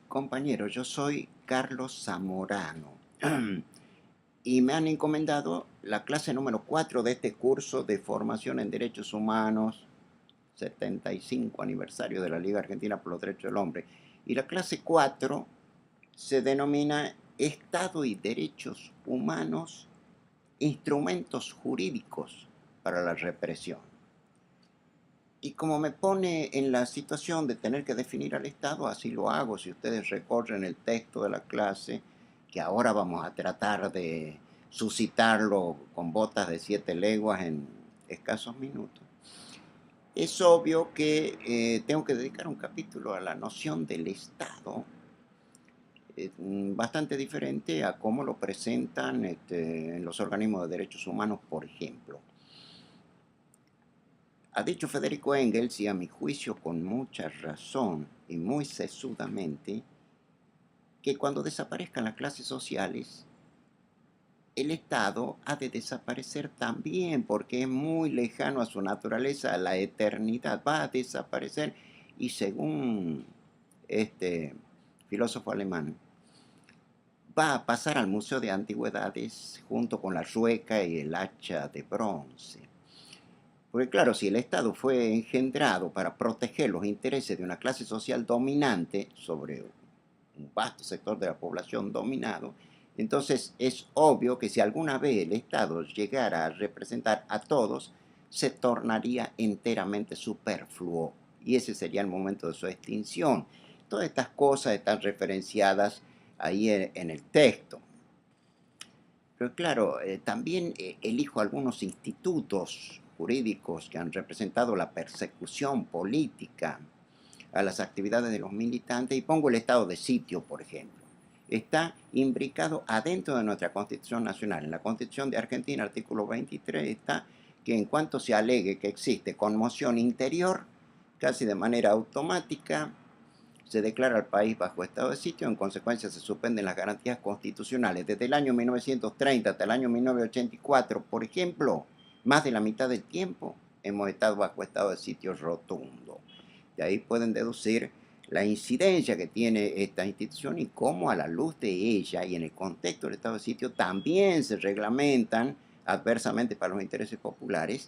Compañero, yo soy Carlos Zamorano y me han encomendado la clase número 4 de este curso de formación en derechos humanos, 75 aniversario de la Liga Argentina por los Derechos del Hombre. Y la clase 4 se denomina Estado y Derechos Humanos, instrumentos jurídicos para la represión. Y como me pone en la situación de tener que definir al Estado, así lo hago. Si ustedes recorren el texto de la clase, que ahora vamos a tratar de suscitarlo con botas de 7 leguas en escasos minutos, es obvio que tengo que dedicar un capítulo a la noción del Estado, bastante diferente a cómo lo presentan en los organismos de derechos humanos, por ejemplo. Ha dicho Federico Engels, y a mi juicio con mucha razón y muy sesudamente, que cuando desaparezcan las clases sociales, el Estado ha de desaparecer también, porque es muy lejano a su naturaleza, a la eternidad. Va a desaparecer y según este filósofo alemán, va a pasar al Museo de Antigüedades junto con la rueca y el hacha de bronce. Porque claro, si el Estado fue engendrado para proteger los intereses de una clase social dominante sobre un vasto sector de la población dominado, entonces es obvio que si alguna vez el Estado llegara a representar a todos, se tornaría enteramente superfluo y ese sería el momento de su extinción. Todas estas cosas están referenciadas ahí en el texto. Pero claro, también elijo algunos institutos jurídicos que han representado la persecución política a las actividades de los militantes y pongo el estado de sitio, por ejemplo. Está imbricado adentro de nuestra Constitución Nacional. En la Constitución de Argentina, artículo 23, está que en cuanto se alegue que existe conmoción interior, casi de manera automática, se declara al país bajo estado de sitio, en consecuencia se suspenden las garantías constitucionales. Desde el año 1930 hasta el año 1984, por ejemplo, más de la mitad del tiempo hemos estado bajo estado de sitio rotundo. De ahí pueden deducir la incidencia que tiene esta institución y cómo a la luz de ella y en el contexto del estado de sitio también se reglamentan adversamente para los intereses populares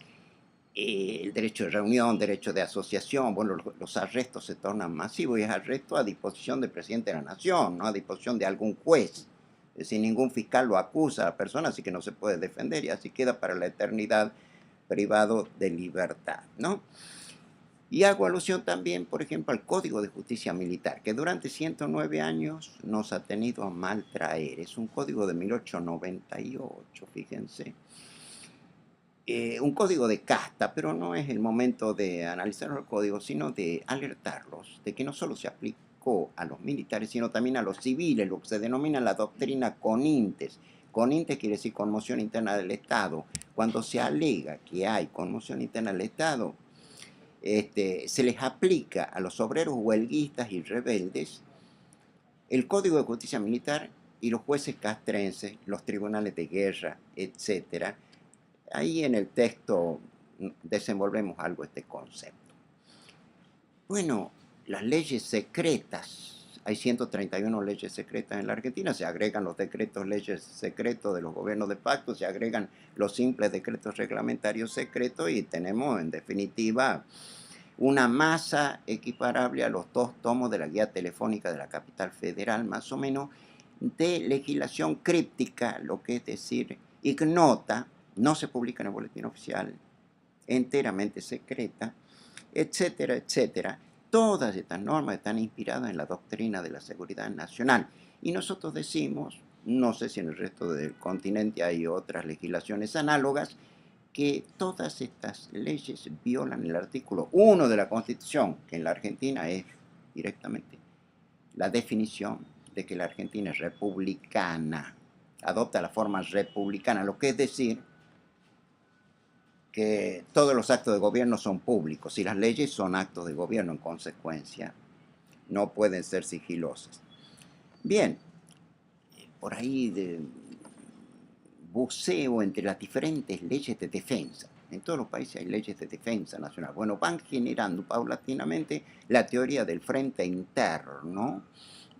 el derecho de reunión, derecho de asociación. Bueno, los arrestos se tornan masivos y es arresto a disposición del presidente de la nación, no a disposición de algún juez. Es decir, ningún fiscal lo acusa a la persona, así que no se puede defender y así queda para la eternidad privado de libertad, ¿no? Y hago alusión también, por ejemplo, al Código de Justicia Militar, que durante 109 años nos ha tenido a mal traer. Es un código de 1898, fíjense. Un código de casta, pero no es el momento de analizar el código, sino de alertarlos de que no solo se aplicó a los militares, sino también a los civiles, lo que se denomina la doctrina CONINTES. CONINTES quiere decir conmoción interna del Estado. Cuando se alega que hay conmoción interna del Estado, se les aplica a los obreros huelguistas y rebeldes el Código de Justicia Militar y los jueces castrenses, los tribunales de guerra, etcétera. Ahí en el texto desenvolvemos algo este concepto. Bueno, las leyes secretas. Hay 131 leyes secretas en la Argentina, se agregan los decretos leyes secretos de los gobiernos de pacto, se agregan los simples decretos reglamentarios secretos y tenemos en definitiva una masa equiparable a los 2 tomos de la guía telefónica de la capital federal, más o menos, de legislación críptica, lo que es decir, ignota, no se publica en el boletín oficial, enteramente secreta, etcétera, etcétera. Todas estas normas están inspiradas en la doctrina de la seguridad nacional. Y nosotros decimos, no sé si en el resto del continente hay otras legislaciones análogas, que todas estas leyes violan el artículo 1 de la Constitución, que en la Argentina es directamente la definición de que la Argentina es republicana, adopta la forma republicana, lo que es decir que todos los actos de gobierno son públicos y las leyes son actos de gobierno en consecuencia, no pueden ser sigilosas. Bien, por ahí buceo entre las diferentes leyes de defensa. En todos los países hay leyes de defensa nacional. Bueno, van generando paulatinamente la teoría del frente interno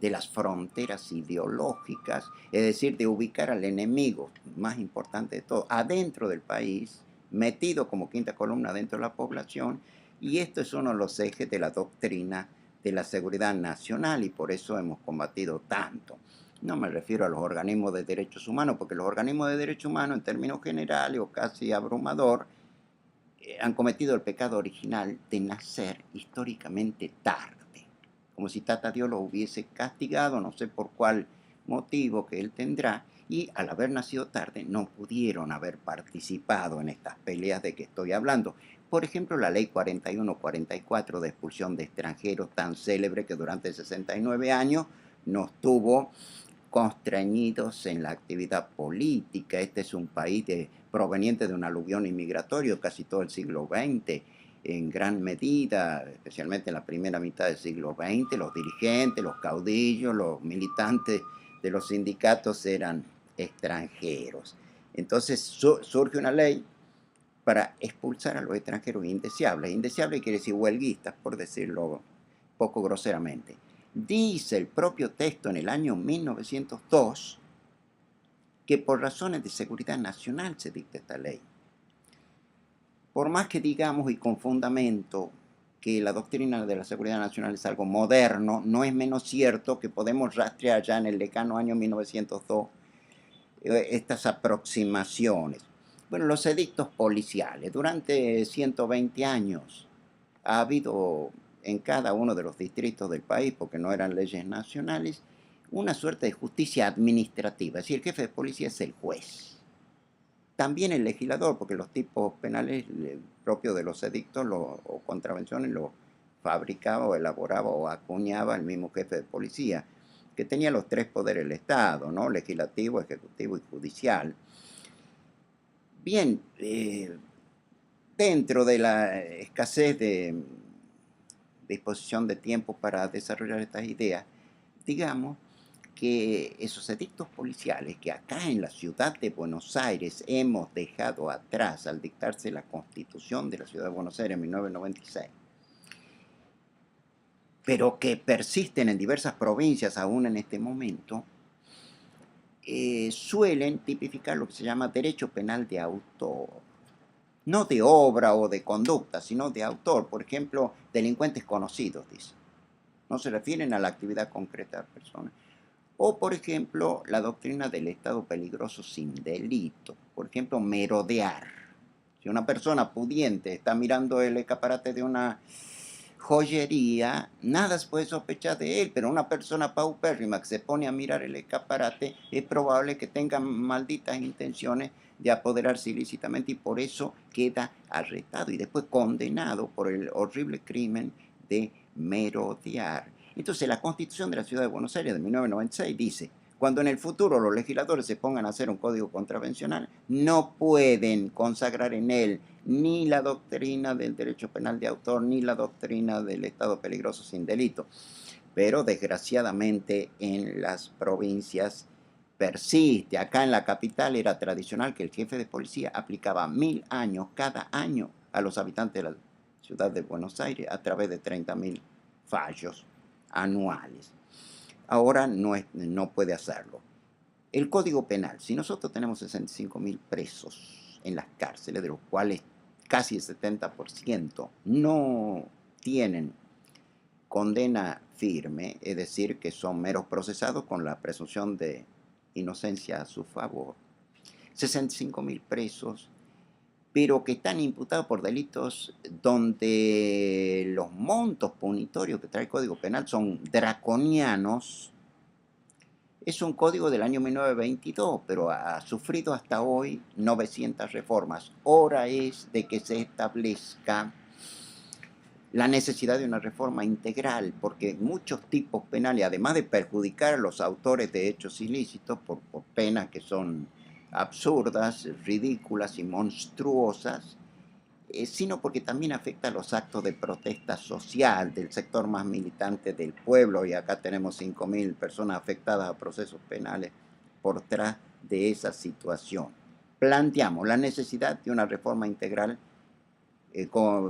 de las fronteras ideológicas, es decir, de ubicar al enemigo más importante de todo adentro del país, metido como quinta columna dentro de la población, y esto es uno de los ejes de la doctrina de la seguridad nacional y por eso hemos combatido tanto. No me refiero a los organismos de derechos humanos, porque los organismos de derechos humanos en términos generales o casi abrumador han cometido el pecado original de nacer históricamente tarde, como si Tata Dios los hubiese castigado, no sé por cuál motivo que él tendrá, y al haber nacido tarde no pudieron haber participado en estas peleas de que estoy hablando. Por ejemplo, la ley 41-44 de expulsión de extranjeros, tan célebre que durante 69 años nos tuvo constreñidos en la actividad política. Este es un país proveniente de un aluvión inmigratorio casi todo el siglo XX, en gran medida, especialmente en la primera mitad del siglo XX, los dirigentes, los caudillos, los militantes de los sindicatos eran extranjeros. Entonces surge una ley para expulsar a los extranjeros indeseables. Indeseables quiere decir huelguistas, por decirlo poco groseramente. Dice el propio texto en el año 1902 que por razones de seguridad nacional se dicta esta ley. Por más que digamos y con fundamento que la doctrina de la seguridad nacional es algo moderno, no es menos cierto que podemos rastrear ya en el lejano año 1902 estas aproximaciones. Bueno, los edictos policiales. Durante 120 años ha habido en cada uno de los distritos del país, porque no eran leyes nacionales, una suerte de justicia administrativa. Es decir, el jefe de policía es el juez. También el legislador, porque los tipos penales propios de los edictos o contravenciones los fabricaba o elaboraba o acuñaba el mismo jefe de policía, que tenía los tres poderes del Estado, ¿no? Legislativo, ejecutivo y judicial. Bien, dentro de la escasez de disposición de tiempo para desarrollar estas ideas, digamos que esos edictos policiales que acá en la ciudad de Buenos Aires hemos dejado atrás al dictarse la Constitución de la ciudad de Buenos Aires en 1996, pero que persisten en diversas provincias aún en este momento, suelen tipificar lo que se llama derecho penal de autor. No de obra o de conducta, sino de autor. Por ejemplo, delincuentes conocidos, dice. No se refieren a la actividad concreta de la persona. O, por ejemplo, la doctrina del estado peligroso sin delito. Por ejemplo, merodear. Si una persona pudiente está mirando el escaparate de una joyería, nada se puede sospechar de él, pero una persona paupérrima que se pone a mirar el escaparate es probable que tenga malditas intenciones de apoderarse ilícitamente y por eso queda arrestado y después condenado por el horrible crimen de merodear. Entonces la Constitución de la Ciudad de Buenos Aires de 1996 dice: cuando en el futuro los legisladores se pongan a hacer un código contravencional, no pueden consagrar en él ni la doctrina del derecho penal de autor, ni la doctrina del estado peligroso sin delito. Pero desgraciadamente en las provincias persiste. Acá en la capital era tradicional que el jefe de policía aplicaba 1000 años cada año a los habitantes de la ciudad de Buenos Aires a través de 30.000 fallos anuales. Ahora no puede hacerlo. El Código Penal, si nosotros tenemos 65.000 presos en las cárceles, de los cuales casi el 70% no tienen condena firme, es decir, que son meros procesados con la presunción de inocencia a su favor, 65.000 presos, pero que están imputados por delitos donde los montos punitorios que trae el Código Penal son draconianos. Es un código del año 1922, pero ha sufrido hasta hoy 900 reformas. Hora es de que se establezca la necesidad de una reforma integral, porque muchos tipos penales, además de perjudicar a los autores de hechos ilícitos por penas que son absurdas, ridículas y monstruosas, sino porque también afecta a los actos de protesta social del sector más militante del pueblo, y acá tenemos 5.000 personas afectadas a procesos penales por tras de esa situación. Planteamos la necesidad de una reforma integral con